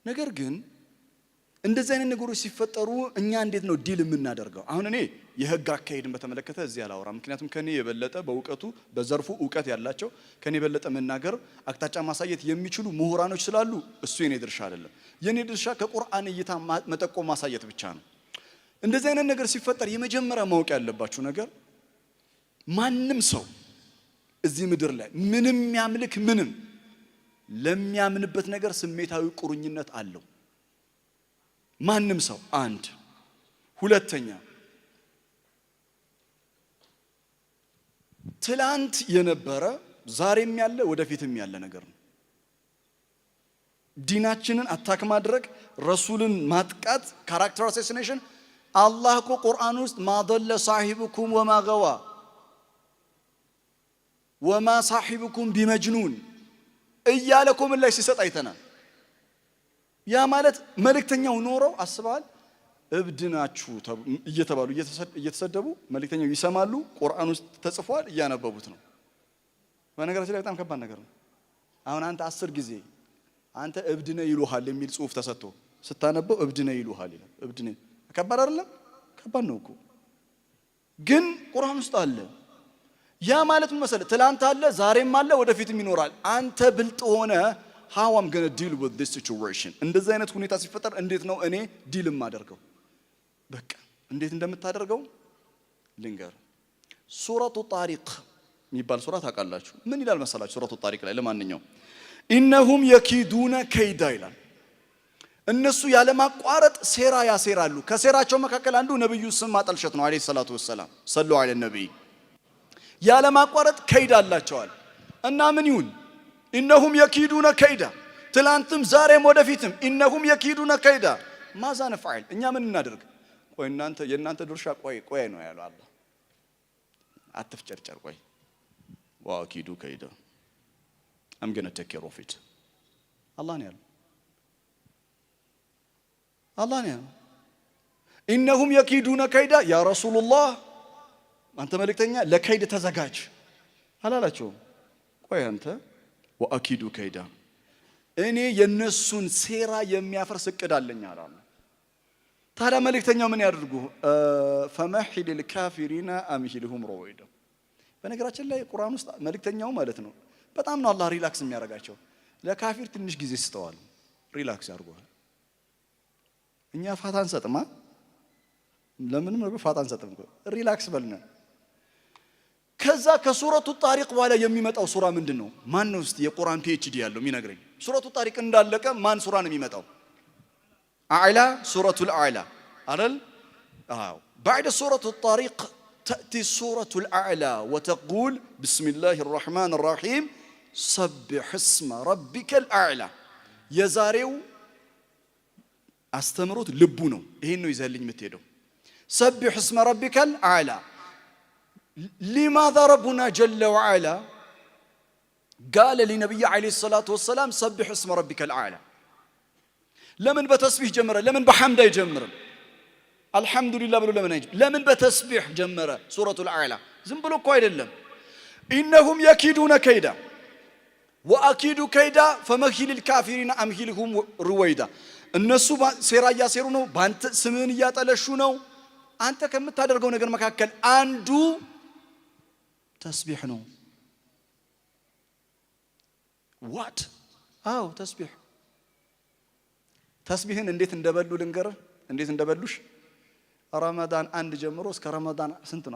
ነገር ግን እንደዚህ አይነት ነገሮች ሲፈጠሩ እኛ እንዴት ነው ዲል የምናደርገው? አሁን እኔ የህግ አካሄድን በተመለከተ እዚህ አላወራ፣ ምክንያቱም ከኔ የበለጠ በእውቀቱ በዘርፉ እውቀት ያላቸው ከኔ የበለጠ መናገር አቅጣጫ ማሳየት የሚችሉ ምሁራኖች ስላሉ እሱ የኔ ድርሻ አይደለም። የኔ ድርሻ ከቁርአን እይታ መጠቆም ማሳየት ብቻ ነው። እንደዚህ አይነት ነገር ሲፈጠር የመጀመሪያ ማወቅ ያለባችሁ ነገር ማንም ሰው እዚህ ምድር ላይ ምንም ያምልክ ምንም ለሚያምንበት ነገር ስሜታዊ ቁርኝነት አለው። ማንም ሰው አንድ ሁለተኛ ትላንት የነበረ ዛሬም ያለ ወደፊትም ያለ ነገር ነው። ዲናችንን አታክ ማድረግ ረሱልን ማጥቃት ካራክተር አሳሲኔሽን አላህ እኮ ቁርአን ውስጥ ማደለ ሳሂቡኩም ወማ ገዋ ወማ ሳሂቡኩም ቢመጅኑን እያለ እኮ ምን ላይ ሲሰጥ አይተናል። ያ ማለት መልእክተኛው ኖረው አስበዋል እብድ ናችሁ እየተባሉ እየተሰደቡ መልእክተኛው ይሰማሉ። ቁርአን ውስጥ ተጽፏል፣ እያነበቡት ነው። በነገራችን ላይ በጣም ከባድ ነገር ነው። አሁን አንተ 10 ጊዜ አንተ እብድ ነህ ይሉሃል የሚል ጽሑፍ ተሰጥቶ ስታነበው እብድ ነህ ይሉሃል ይላል። እብድ ነህ ከባድ አይደለም? ከባድ ነው እኮ ግን ቁርአን ውስጥ አለ። ያ ማለት ምን መሰለህ? ትላንት አለ፣ ዛሬም አለ፣ ወደፊትም ይኖራል። አንተ ብልጥ ሆነ how I'm going to deal with this situation እንደዚህ አይነት ሁኔታ ሲፈጠር እንዴት ነው እኔ ዲል ማደርገው? በቃ እንዴት እንደምታደርገው ልንገር። ሱረቱ ጣሪቅ የሚባል ሱራ ታውቃላችሁ? ምን ይላል መሰላችሁ? ሱረቱ ጣሪቅ ላይ ለማንኛውም ኢነሁም የኪዱነ ከይዳ ይላል። እነሱ ያለ ማቋረጥ ሴራ ያሴራሉ። ከሴራቸው መካከል አንዱ ነብዩ ስም ማጠልሸት ነው አለይሂ ሰላቱ ወሰላም። ሰሉ ዐለ ነብይ። ያለ ማቋረጥ ከይዳ አላቸዋል። እና ምን ይሁን ኢነሁም የኪዱነ ከይዳ ትላንትም ዛሬም ወደፊትም ኢነሁም የኪዱነ ከይዳ ማዛ ነፍዐል እኛ ምን እናደርግ? ቆይ እናንተ የእናንተ ድርሻ ቆይ ነው ያለው አላህ። አትፍጨርጨር ቆይ ወአኪዱ ከይዳ I'm going to take care of it አላህ ነው ያለው። አላህ ነው ያለው። ኢነሁም የኪዱነ ከይዳ ያ ረሱላህ አንተ መልእክተኛ ለከይድ ተዘጋጅ አላላቸውም? ቆይ አንተ ወአኪዱ ከይዳ እኔ የነሱን ሴራ የሚያፈርስ እቅድ አለኝ አላለ። ታዲያ መልእክተኛው ምን ያድርጉ? ፈመሂል الكافرين امهلهم رويدا። በነገራችን ላይ ቁርአን ውስጥ መልእክተኛው ማለት ነው በጣም ነው አላህ ሪላክስ የሚያደርጋቸው። ለካፊር ትንሽ ጊዜ ስተዋል ሪላክስ ያርጓል። እኛ ፋታን ሰጥማ ለምንም ነገር ፋታን ሰጥም ሪላክስ በልና ከዛ ከሱረቱ ጣሪቅ በኋላ የሚመጣው ሱራ ምንድነው? ማን ነው እስቲ የቁርአን ፒኤችዲ ያለው የሚነግረኝ? ሱረቱ ጣሪቅ እንዳለቀ ማን ሱራ ነው የሚመጣው? አዕላ ሱረቱል አዕላ አይደል? አዎ بعد سورة الطارق تأتي سورة الأعلى وتقول بسم الله الرحمن الرحيم سبح اسم ربك الأعلى የዛሬው አስተምሮት ልቡ ነው። ይሄን ነው ይዘልኝ የምትሄደው። سبح اسم ربك الأعلى لماذا ربنا جل وعلا قال لنبي عليه الصلاة والسلام سبح اسم ربك الأعلى؟ لمن بتسبيح جمرة؟ لمن بحمد جمرة؟ الحمد لله بلو لمن بتسبيح جمرة سورة الأعلى؟ زنبلو كويد اللهم إنهم يكيدون كيدا وأكيد كيدا فمهل الكافرين أمهلهم رويدا. الناس سيرا ياسيرونو بانت سمنيات على شنو أنت كم تدرجون أجر مكاكل أندو تسبيح نو what تسبيح تسبيحن انديت اندبلو لنجر انديت اندبلوش رمضان عند جمروس كرمضان سنتنا